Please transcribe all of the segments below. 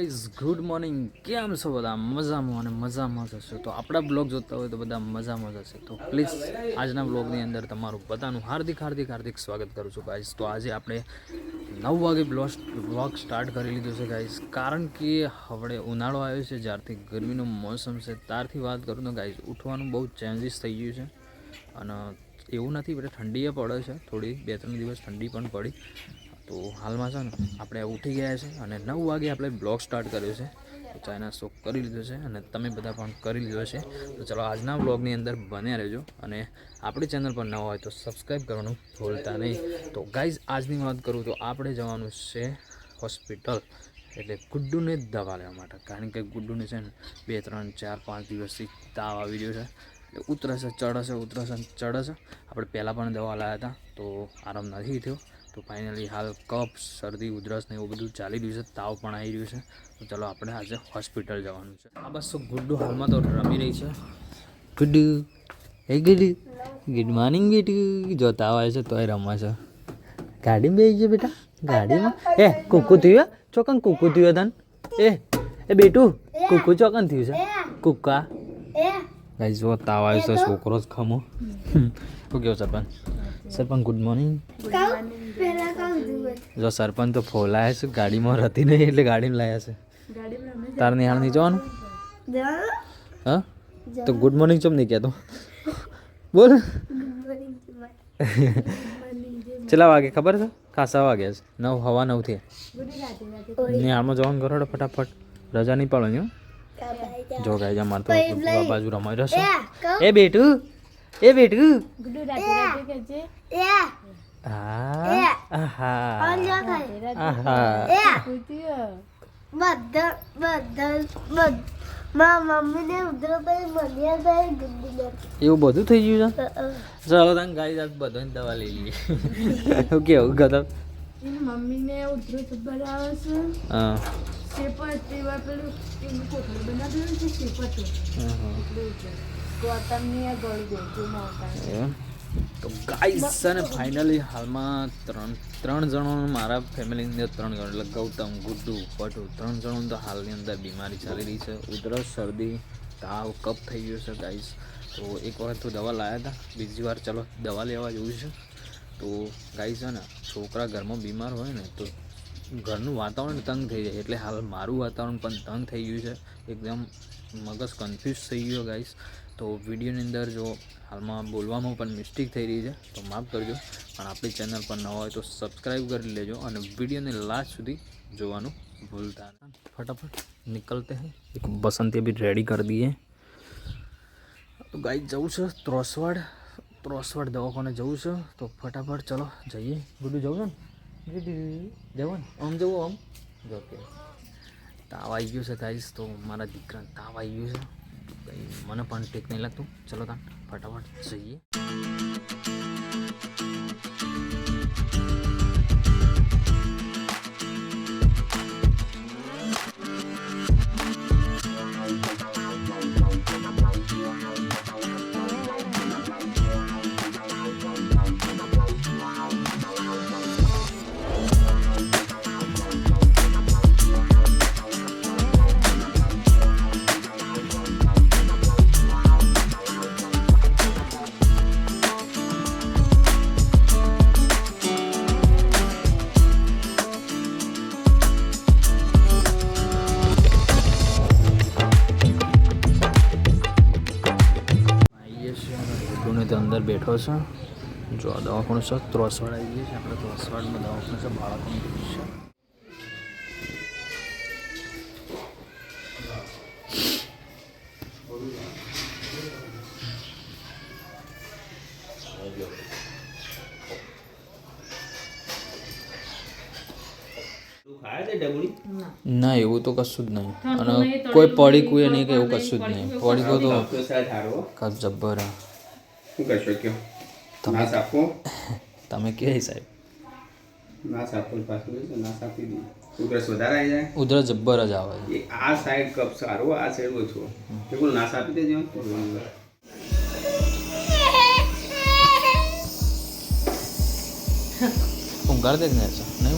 Guys good morning. કેમ છો બધા? મજામાં અને મજામાં જશો તો આપણા બ્લોગ જોતા હોય તો બધા મજામાં જશે. તો પ્લીઝ આજના બ્લોગની અંદર તમારું બધાનું હાર્દિક સ્વાગત કરું છું ગાઈઝ. તો આજે આપણે 9 વાગે બ્લોગ સ્ટાર્ટ કરી લીધું છે ગાઈઝ, કારણ કે હવે ઉનાળો આવ્યો છે, જ્યારથી ગરમીનો મોસમ છે ત્યારથી વાત કરું તો ગાઈઝ ઉઠવાનું બહુ ચેન્જીસ થઈ ગયું છે. અને એવું નથી, એટલે ઠંડીએ પડે છે, થોડી 2-3 દિવસ ઠંડી પણ પડી. તો હાલમાં છે ને આપણે ઉઠી ગયા છે અને 9 વાગે આપણે બ્લોગ સ્ટાર્ટ કર્યો છે. તો ચા નાસ્તો કરી લીધો છે અને તમે બધા પણ કરી લીધો છે. તો ચલો આજના બ્લોગની અંદર બન્યા રહેજો અને આપણી ચેનલ પર ન હોય તો સબસ્ક્રાઈબ કરવાનું ભૂલતા નહીં. તો ગાઈઝ આજની વાત કરું તો આપણે જવાનું છે હોસ્પિટલ, એટલે ગુડ્ડુને દવા લેવા માટે. કારણ કે ગુડ્ડુને છે ને 2, 3, 4, 5 દિવસથી તાવ આવી રહ્યો છે. ઉતરે છે ચડે છે. આપણે પહેલાં પણ દવા લાવ્યા હતા તો આરામ નથી થયો. તો ફાઇનલી હાલ કફ, શરદી, ઉધરસ ને એવું બધું ચાલી રહ્યું છે, તાવ પણ આવી રહ્યું છે. તો ચલો આપણે આજે હોસ્પિટલ જવાનું છે. આ બસ ગુડ્ડુ હાલમાં તો રમી રહી છે. ગુડ્ડુ, હે ગુડ્ડુ, ગુડ મોર્નિંગ બેટુ. જો તાવ આવે છે તોય રમવા છે. ગાડીમાં બેસી ગયો બેટા, ગાડીમાં. એ કુકુ થયું? ચોકન કુકુ થયું તને? એ બેટુ, કુકુ ચોકન થયું છે? કુકા ગાઈસ જો તાવ આવ્યો છે, છોકરો જ ખમો. શું કહો સરપંચ ગુડ મોર્નિંગ. જો સરપંચ તો ફોલાયા છે, ગાડીમાં રહેતી નહીં એટલે ગાડીમાં લાયા છે. તાર નિહાળ નહીં જવાનું? હા તો ગુડ મોર્નિંગ ચમ નહીં કહેતો? બોલ. કેટલા વાગે ખબર છે? ખાસા વાગ્યા છે, 9:09 થી. નિહાળમાં જવાનું કરો ફટાફટ, રજા નહીં પાડવાની હો. જો ગાય અમાર તો બાજુ રમાઈ રહ્યો છે. એ બેટુ એવું બધું થઈ ગયું છે. ચાલો તને ગાય બધાની દવા લઈ લઈએ. કેવું ગતમ મમ્મીને ઉધરો જબ્બર આવે છે. હા શેપર તેવા પેલું એનું કોથળી બનાવેલું છે શેપર તો ગોતમની આ ગળી દે જો મોટા. તો ગાઈસ છે ને ફાઇનલી હાલમાં ત્રણ જણો મારા ફેમિલીની અંદર 3 જણ, એટલે ગૌતમ, ગુડ્ડુ, પટુ, 3 જણોને તો હાલની અંદર બીમારી ચાલી રહી છે. ઉધરસ, શરદી, તાવ, કફ થઈ ગયો છે ગાઈસ. તો એક વખત તો દવા લાવ્યા હતા, બીજી વાર ચલો દવા લેવા જવું છે. તો ગાઈસ છે ને છોકરા ઘરમાં બીમાર હોય ને તો ઘરનું વાતાવરણ તંગ થઈ જાય, એટલે હાલ મારું વાતાવરણ પણ તંગ થઈ ગયું છે. એકદમ મગજ કન્ફ્યુઝ થઈ ગયો ગાઈસ. તો વિડીયોની અંદર જો હાલમાં બોલવામાં પણ મિસ્ટેક થઈ રહી છે તો માફ કરજો, પણ આપણી ચેનલ પર ન હોય તો સબસ્ક્રાઈબ કરી લેજો અને વિડીયોને લાસ્ટ સુધી જોવાનું ભૂલતા નહીં. ફટાફટ નિકલતે हैं, એક બસંતી અભી રેડી કરી દઈએ. તો ગાઈસ જવું છે ત્રોસવાડ દવાખાને જવું છે. તો ફટાફટ ચલો જઈએ. ગુડ્ડુ જવું છે ને? જવું ને? આમ જવું આમ જો કે તાવ આવી ગયો છે ગાઈસ. તો મારા દીકરાને તાવ આવી ગયો છે, કંઈ મને પણ ઠીક નહીં લાગતું. ચલો તાન ફટાફટ જઈએ. અંદર બેઠો છે. જો દવાખાનું છે ત્રોસવાડ આવી ગઈ છે. આપણે ત્રોસવાડમાં દવાખાનું છે, બાળકોનું છે. ના એવું તો કશું જ નહીં, અને કોઈ પડીકું એ નહીં કે એવું કશું જ નહીં. પડીકો તો કપ જબ્બર. શું કરશો કયો? નાસ આપો તમે કે સાહેબ? નાસ આપો પાછું નાસ આપી દઈએ. ઉધરસ વધારે આવી જાય, ઉધરસ જબ્બર જ આવે. આ સાઈડ કપ સારો, આ સાઈડ ઓછો. બિલકુલ નાસ આપી દેજો. ઊંઘાડ દે ને નહીં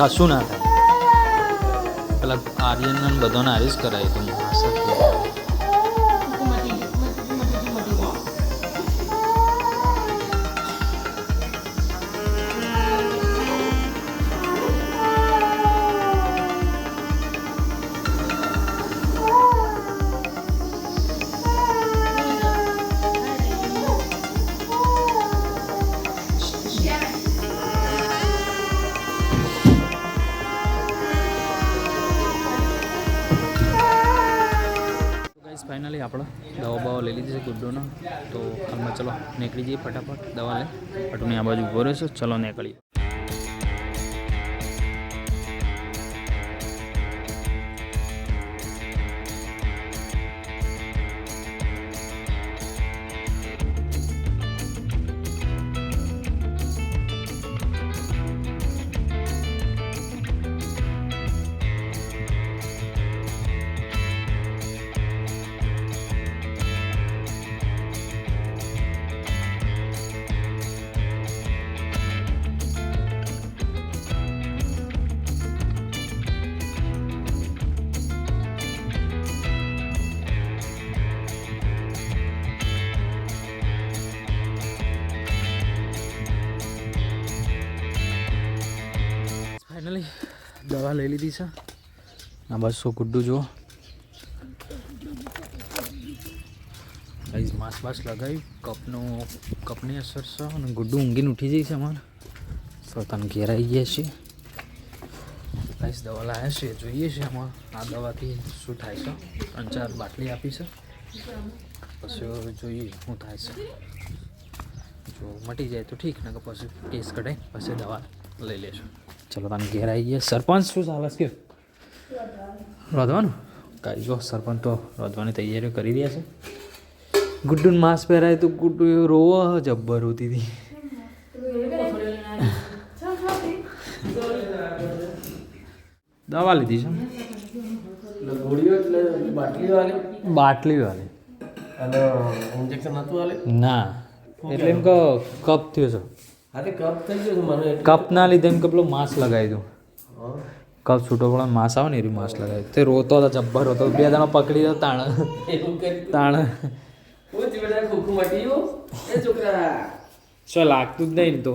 કશું ના થાય પેલા આર્યન બધાને આરીસ કરાય તો માસક ફાઇનલી આપણે દવા લઈ લીધી છે ગુડ્ડુનો તો હાલમાં ચલો નીકળી જઈએ ફટાફટ દવા લે પટુની આ બાજુ ઉભો રહેશે ચલો નીકળીએ ફાઇનલી દવા લઈ લીધી છે આ 200 ગુડ્ડુ જુઓ ગાઈઝ માસ લગાવ્યું કપની અસર છે અને ગુડ્ડુ ઊંઘીને ઉઠી જાય છે અમારે તો તને ઘેરાઈ ગયા છીએ ગાઈઝ દવા લાવ્યા છે જોઈએ છે આમાં આ દવાથી શું થાય છે 3-4 બાટલી આપી છે પછી જોઈએ શું થાય છે જો મટી જાય તો ઠીક ને પછી કેસ કઢાઈ પછી દવા લઈ લેશું ચલો તને ઘેર આવી ગયા સરપંચ શું ચાલે છે રોધવાનું કાંઈ જો સરપંચ તો રોધવાની તૈયારીઓ કરી રહ્યા છે ગુડ્ડુને માસ્ક પહેરાય તો ગુડ્ડુ એવું રોવો જબ્બર હોતી હતી દવા લીધી છે ગોળીઓ એટલે બાટલી વાળી અને ઇન્જેક્શન નતું આલે ના એટલે એમ કે કપ થયો છે હા તે કપ થઈ ગયો છે મને કપ ના લીધે એમ કે પેલો માસ્ક લગાવી દઉં કપ છૂટો પડે માસ આવે ને એરી માસ્ક લગાવી તે રોતો હતો જબ્બર હતો 2 જણા પકડી દો તાણ એવું કરી તાણ હું જીવડા ખોખું મટી ગયો એ છોકરા શું લાગતું જ નહીં ને તો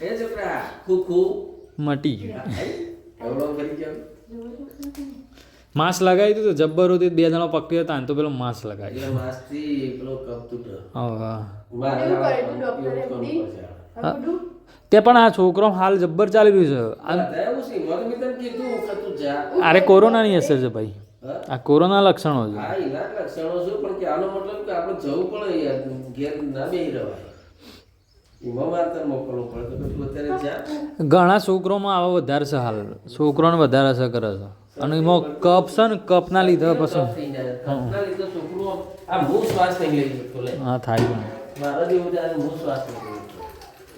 એ છોકરા ખોખું મટી ગયું એવડો કરી ગયો માસ્ક લગાવી દીધું તો જબ્બર હતી 2 જણા પકડી હતા ને તો પેલો માસ્ક લગાવી એટલે માસથી પેલો કપ તૂટ્યો હા એવું કરે તું ડોક્ટર એમની તે પણ આ છોકરો હાલ જબ્બર ચાલી રહ્યું છે એવું છે મને મિત્ર કીધું કે તું જા અરે કોરોનાની અસર છે ભાઈ આ કોરોના લક્ષણો છે હા એના લક્ષણો છે પણ કે આનો મતલબ કે આપણે જવું પડે યાર ઘેર ના બેહી રહેવાય એમાં મારતર મોકલવું પડે તો તું અત્યારે જા ઘણા છોકરોમાં આવા વધારે છે હાલ છોકરોને વધારે અસર કરે છે અને એમાં કપ છે ને કપના લીધે પછી થઈ જાય કપના લીધે છોકરું આ હું શ્વાસ નહીં લઈ શકતો લે હા થાય પણ મારા જેવું જાય હું શ્વાસ નહીં લઈ શકતો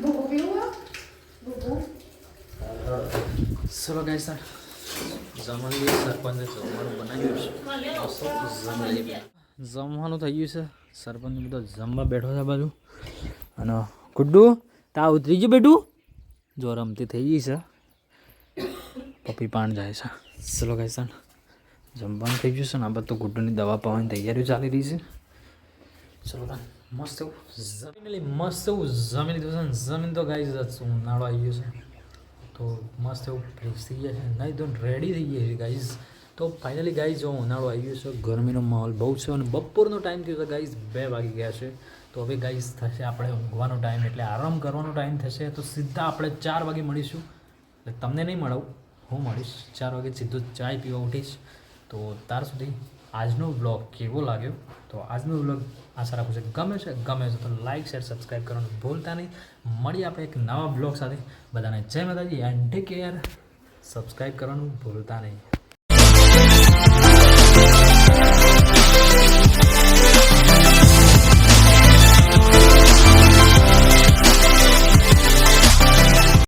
ભૂખું પીવું ચલો ગાઈસ જમવાની સરપંચે જમવાનું બનાવ્યું છે જમવાનું થઈ ગયું છે સરપંચ બધો જમવા બેઠો છે બાજુ અને ગુડ્ડુ તા ઉતરી ગયું બેઠું જો રમતી થઈ ગઈ છે પપ્પી પાણ જાય છે ચલો ગાઈસ જમવાનું થઈ ગયું છે ને આ બધું ગુડ્ડુની દવા પાવાની તૈયારીઓ ચાલી રહી છે ચલો તાન મસ્ત એવું જમીન મસ્ત એવું જમી લીધું છે જમીન તો ગાઈસ ઉનાળો આવી ગયો છે તો મસ્ત એવું ફ્રેશ થઈ ગયા છે નહીં તો રેડી થઈ ગયા છે ગાઈઝ તો ફાઇનલી ગાઈઝ જો ઉનાળો આવી ગયો છે ગરમીનો માહોલ બહુ છે અને બપોરનો ટાઈમ થયો છે ગાઈઝ 2 વાગી ગયા છે તો હવે ગાઈઝ થશે આપણે ઊંઘવાનો ટાઈમ એટલે આરામ કરવાનો ટાઈમ થશે તો સીધા આપણે 4 વાગે મળીશું એટલે તમને નહીં મળાવું હું મળીશ 4 વાગે સીધું ચાય પીવા ઉઠીશ તો ત્યાર સુધી આજનો બ્લોગ કેવો લાગ્યો તો આજનો બ્લોગ આશા રાખું છે ગમે છે તો લાઇક શેર સબસ્ક્રાઈબ કરવાનું ભૂલતા નહીં મળીએ આપણે એક નવા બ્લોગ સાથે બધાને જય માતાજી એન્ડ ટેક કેર સબસ્ક્રાઈબ કરવાનું ભૂલતા નહીં